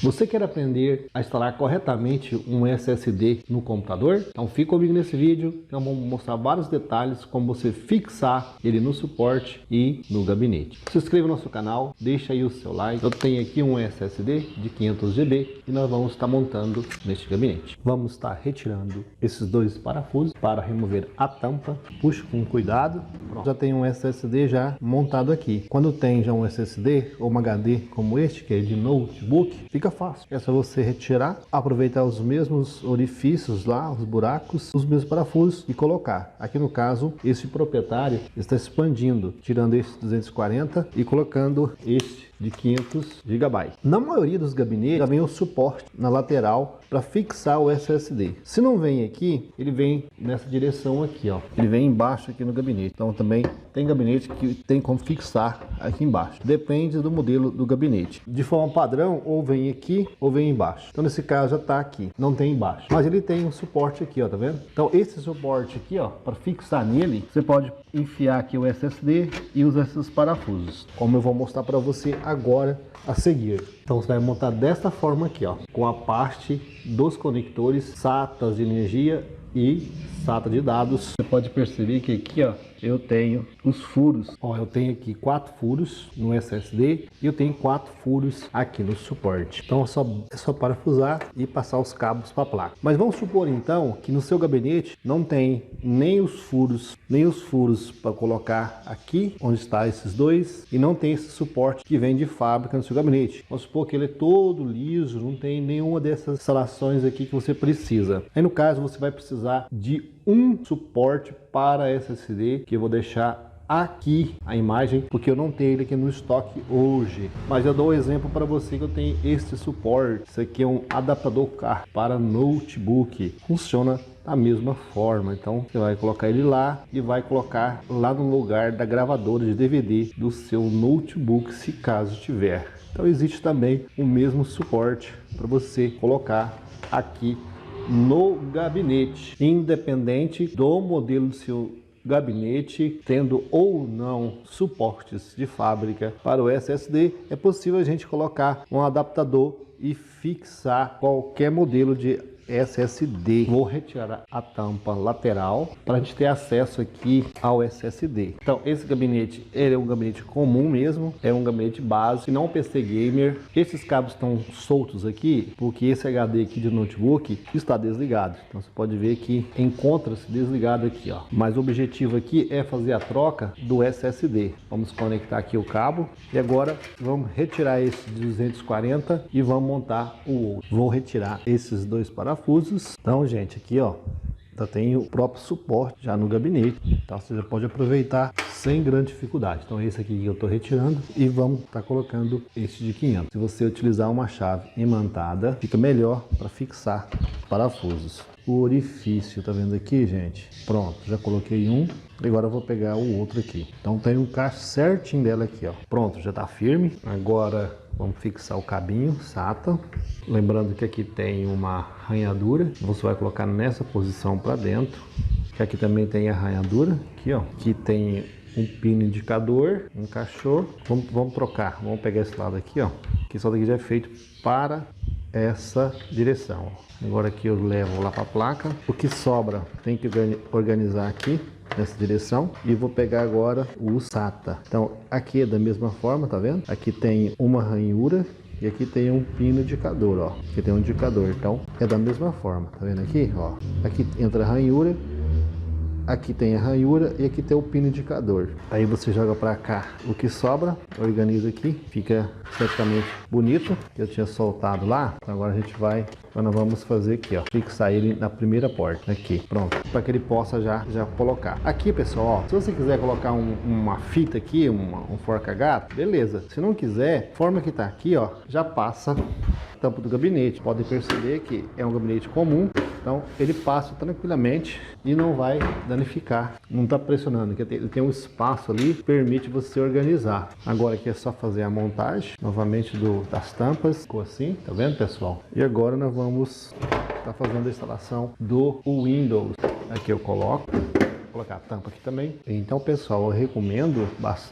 Você quer aprender a instalar corretamente um SSD no computador? Então fica comigo nesse vídeo, eu vou mostrar vários detalhes como você fixar ele no suporte e no gabinete. Se inscreva no nosso canal, deixa aí o seu like. Eu tenho aqui um SSD de 500 GB e nós vamos estar montando neste gabinete. Vamos estar retirando esses dois parafusos para remover a tampa. Puxe com cuidado. Pronto. Já tem um SSD já montado aqui. Quando tem já um SSD ou um HD como este, que é de notebook, fica fácil. É só você retirar, aproveitar os mesmos orifícios lá, os buracos, os mesmos parafusos e colocar. Aqui no caso, esse proprietário está expandindo, tirando esse 240 e colocando este de 500 GB. Na maioria dos gabinetes já vem o suporte na lateral para fixar o SSD. Se não vem aqui, ele vem nessa direção aqui, ó. Ele vem embaixo aqui no gabinete. Então também tem gabinete que tem como fixar aqui embaixo. Depende do modelo do gabinete. De forma padrão, ou vem aqui ou vem embaixo. Então nesse caso já está aqui, não tem embaixo. Mas ele tem um suporte aqui, ó, tá vendo? Então esse suporte aqui, ó, para fixar nele, você pode enfiar aqui o SSD e usar esses parafusos, como eu vou mostrar para você agora a seguir. Então você vai montar desta forma aqui, ó, com a parte dos conectores SATA de energia e SATA de dados. Você pode perceber que aqui, ó, eu tenho os furos. Ó, eu tenho aqui 4 furos no SSD e eu tenho 4 furos aqui no suporte. Então é só parafusar e passar os cabos para a placa. Mas vamos supor então que no seu gabinete não tem nem os furos para colocar aqui onde está esses dois e não tem esse suporte que vem de fábrica no seu gabinete. Vamos supor que ele é todo liso, não tem nenhuma dessas instalações aqui que você precisa. Aí no caso você vai precisar de um suporte para SSD, que eu vou deixar aqui a imagem, porque eu não tenho ele aqui no estoque hoje. Mas eu dou um exemplo para você que eu tenho este suporte. Isso aqui é um adaptador CAR para notebook. Funciona da mesma forma. Então você vai colocar ele lá e vai colocar lá no lugar da gravadora de DVD do seu notebook, se caso tiver. Então existe também o mesmo suporte para você colocar aqui no gabinete, independente do modelo do seu gabinete, tendo ou não suportes de fábrica para o SSD, é possível a gente colocar um adaptador e fixar qualquer modelo de SSD. Vou retirar a tampa lateral para a gente ter acesso aqui ao SSD. Então esse gabinete, ele é um gabinete comum mesmo, é um gabinete básico, não um PC gamer. Esses cabos estão soltos aqui porque esse HD aqui de notebook está desligado. Então você pode ver que encontra-se desligado aqui, ó. Mas o objetivo aqui é fazer a troca do SSD. Vamos conectar aqui o cabo e agora vamos retirar esse de 240 e vamos montar o outro. Vou retirar esses dois parafusos. Então, gente, aqui, ó, já tem o próprio suporte já no gabinete. Então você já pode aproveitar sem grande dificuldade. Então esse aqui que eu estou retirando e vamos estar colocando este de 500. Se você utilizar uma chave imantada, fica melhor para fixar parafusos. O orifício, tá vendo aqui, gente? Pronto, já coloquei um. Agora eu vou pegar o outro aqui. Então tem um encaixe certinho dela aqui, ó. Pronto, já tá firme. Agora vamos fixar o cabinho SATA. Lembrando que aqui tem uma arranhadura. Você vai colocar nessa posição para dentro. Que aqui também tem a arranhadura. Aqui, ó. Aqui tem um pino indicador. Encaixou. Vamos trocar. Vamos pegar esse lado aqui, ó. Que isso daqui já é feito para essa direção. Agora aqui eu levo lá para a placa. O que sobra tem que organizar aqui nessa direção e vou pegar agora o SATA. Então aqui é da mesma forma, tá vendo? Aqui tem uma ranhura e aqui tem um pino indicador, ó. Aqui tem um indicador, então é da mesma forma, tá vendo aqui, ó? Aqui entra a ranhura, aqui tem a ranhura e aqui tem o pino indicador. Aí você joga para cá o que sobra, organiza aqui, fica esteticamente bonito. Eu tinha soltado lá, então agora a gente vai, nós vamos fazer aqui, ó, fixar ele na primeira porta aqui, pronto, para que ele possa já colocar. Aqui, pessoal, ó, se você quiser colocar uma fita aqui, um forca-gato, beleza. Se não quiser, forma que tá aqui, ó, já passa a tampa do gabinete. Podem perceber que é um gabinete comum. Então ele passa tranquilamente e não vai danificar, não está pressionando, ele tem um espaço ali que permite você organizar. Agora aqui é só fazer a montagem novamente das tampas, ficou assim, tá vendo, pessoal? E agora nós vamos estar fazendo a instalação do Windows. Aqui eu coloco colocar a tampa aqui também. Então, pessoal, eu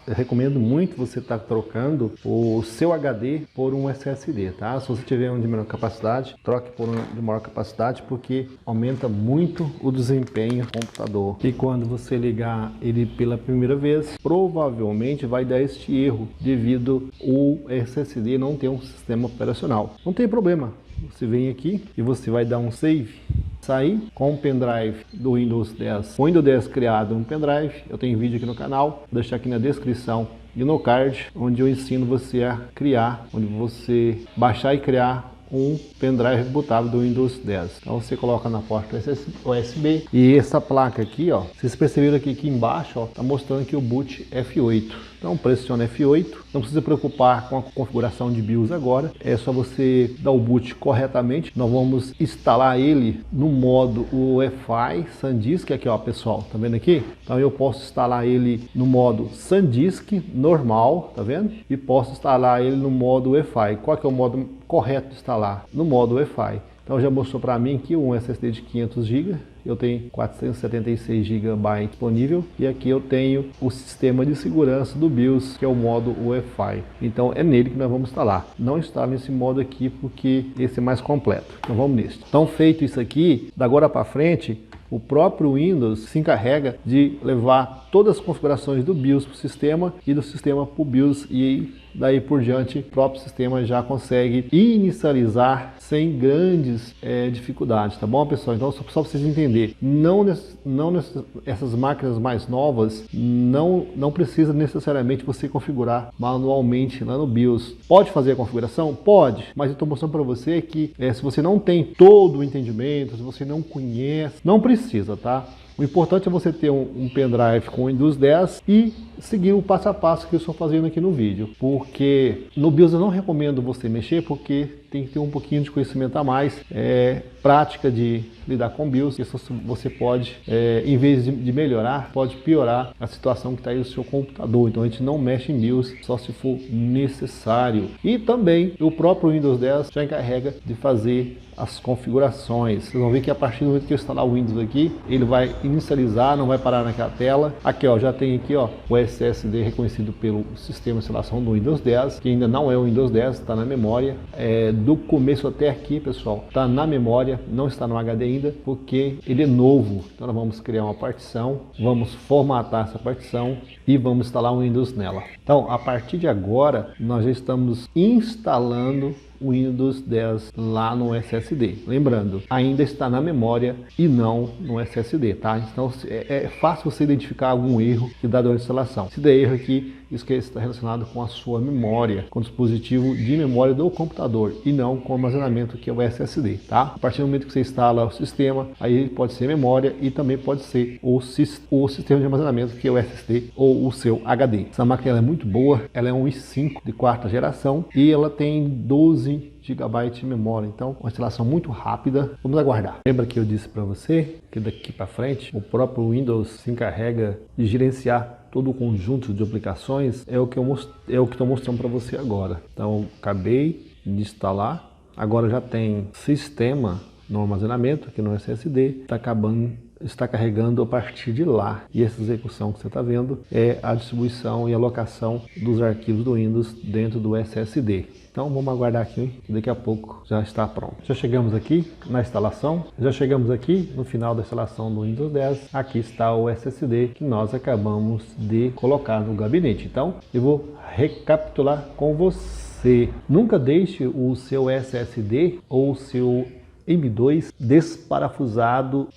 recomendo muito você estar trocando o seu HD por um SSD, tá? Se você tiver um de menor capacidade, troque por um de maior capacidade, porque aumenta muito o desempenho do computador. E quando você ligar ele pela primeira vez, provavelmente vai dar este erro devido ao SSD não ter um sistema operacional. Não tem problema. Você vem aqui e você vai dar um save, sair com o pendrive do Windows 10. O Windows 10 criado um pendrive, eu tenho vídeo aqui no canal, vou deixar aqui na descrição e no card, onde eu ensino você a criar, onde você baixar e criar um pendrive bootável do Windows 10. Então você coloca na porta USB e essa placa aqui, ó, vocês perceberam aqui embaixo, ó, tá mostrando que o boot F8. Então pressiona F8, não precisa se preocupar com a configuração de BIOS agora, é só você dar o boot corretamente. Nós vamos instalar ele no modo Wi-Fi SanDisk, aqui ó pessoal, tá vendo aqui? Então eu posso instalar ele no modo SanDisk normal, tá vendo? E posso instalar ele no modo Wi-Fi. Qual que é o modo correto de instalar? No modo Wi-Fi. Então já mostrou para mim aqui um SSD de 500 GB, eu tenho 476 GB disponível e aqui eu tenho o sistema de segurança do BIOS, que é o modo Wi-Fi. Então é nele que nós vamos instalar. Não está nesse modo aqui porque esse é mais completo. Então vamos nisso. Então feito isso aqui, da agora para frente, o próprio Windows se encarrega de levar todas as configurações do BIOS para o sistema e do sistema para o BIOS, e daí por diante o próprio sistema já consegue inicializar sem grandes dificuldades, tá bom, pessoal? Então só para vocês entenderem, essas máquinas mais novas não precisa necessariamente você configurar manualmente lá no BIOS. Pode fazer a configuração? Pode, mas eu estou mostrando para você que se você não tem todo o entendimento, se você não conhece, não precisa, tá? O importante é você ter um pendrive com Windows 10 e seguir o passo a passo que eu estou fazendo aqui no vídeo. Porque no BIOS eu não recomendo você mexer, porque tem que ter um pouquinho de conhecimento a mais, prática de lidar com BIOS. Isso você pode, em vez de melhorar, pode piorar a situação que está aí no seu computador. Então a gente não mexe em BIOS só se for necessário. E também o próprio Windows 10 já encarrega de fazer as configurações. Vocês vão ver que a partir do momento que eu instalar o Windows aqui, ele vai inicializar, não vai parar naquela tela. Aqui ó, já tem aqui ó o SSD reconhecido pelo sistema de instalação do Windows 10, que ainda não é o Windows 10, está na memória. Do começo até aqui, pessoal, está na memória, não está no HD ainda, porque ele é novo. Então nós vamos criar uma partição, vamos formatar essa partição e vamos instalar o Windows nela. Então, a partir de agora, nós já estamos instalando o Windows 10 lá no SSD. Lembrando, ainda está na memória e não no SSD, tá? Então é fácil você identificar algum erro que dá durante a instalação. Se der erro aqui, isso que está relacionado com a sua memória, com o dispositivo de memória do computador e não com o armazenamento, que é o SSD, tá? A partir do momento que você instala o sistema, aí pode ser memória e também pode ser o sistema de armazenamento, que é o SSD ou o seu HD. Essa máquina é muito boa, ela é um i5 de 4ª geração e ela tem 12 GB de memória, então uma instalação muito rápida. Vamos aguardar. Lembra que eu disse para você que daqui para frente o próprio Windows se encarrega de gerenciar todo o conjunto de aplicações? É o que estou mostrando para você agora. Então acabei de instalar, agora já tem sistema no armazenamento aqui no SSD, está carregando a partir de lá, e essa execução que você está vendo é a distribuição e alocação dos arquivos do Windows dentro do SSD. Então vamos aguardar aqui, que daqui a pouco já está pronto. Já chegamos aqui na instalação, já chegamos aqui no final da instalação do Windows 10. Aqui está o SSD que nós acabamos de colocar no gabinete. Então eu vou recapitular com você. Nunca deixe o seu SSD ou o seu M2 desparafusado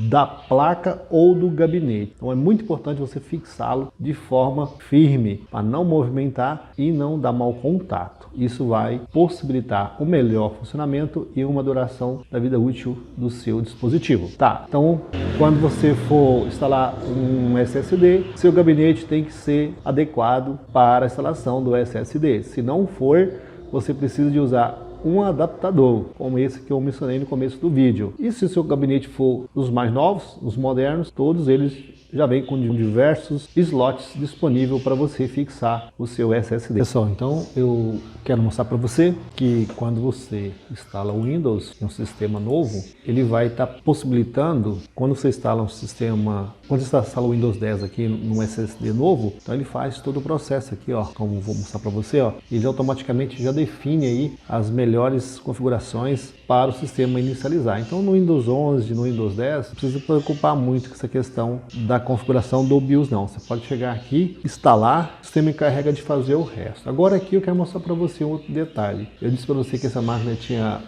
da placa ou do gabinete. Então é muito importante você fixá-lo de forma firme para não movimentar e não dar mau contato. Isso vai possibilitar o melhor funcionamento e uma duração da vida útil do seu dispositivo. Tá, então quando você for instalar um SSD, seu gabinete tem que ser adequado para a instalação do SSD. Se não for, você precisa de usar um adaptador, como esse que eu mencionei no começo do vídeo. E se o seu gabinete for os mais novos, os modernos, todos eles já vem com diversos slots disponíveis para você fixar o seu SSD. Pessoal, então eu quero mostrar para você que quando você instala o Windows em um sistema novo, ele vai estar possibilitando, quando você instala um sistema, quando você instala o Windows 10 aqui num SSD novo, então ele faz todo o processo aqui, ó, como vou mostrar para você, ó, ele automaticamente já define aí as melhores configurações para o sistema inicializar. Então no Windows 11, no Windows 10, não precisa se preocupar muito com essa questão da configuração do BIOS não. Você pode chegar aqui, instalar, o sistema encarrega de fazer o resto. Agora aqui eu quero mostrar para você um outro detalhe. Eu disse para você que essa máquina tinha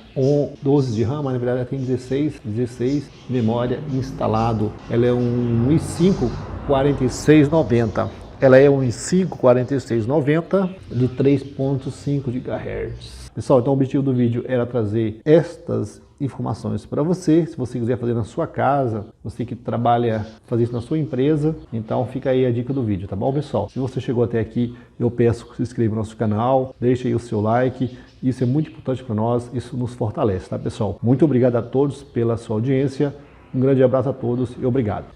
12 de RAM, mas na verdade ela tem 16 de memória instalado. Ela é um i5 4690. Ela é um i5 4690 de 3.5 GHz. Pessoal, então o objetivo do vídeo era trazer estas informações para você. Se você quiser fazer na sua casa, você que trabalha, fazer isso na sua empresa, então fica aí a dica do vídeo, tá bom, pessoal? Se você chegou até aqui, eu peço que se inscreva no nosso canal, deixe aí o seu like, isso é muito importante para nós, isso nos fortalece, tá, pessoal? Muito obrigado a todos pela sua audiência, um grande abraço a todos e obrigado.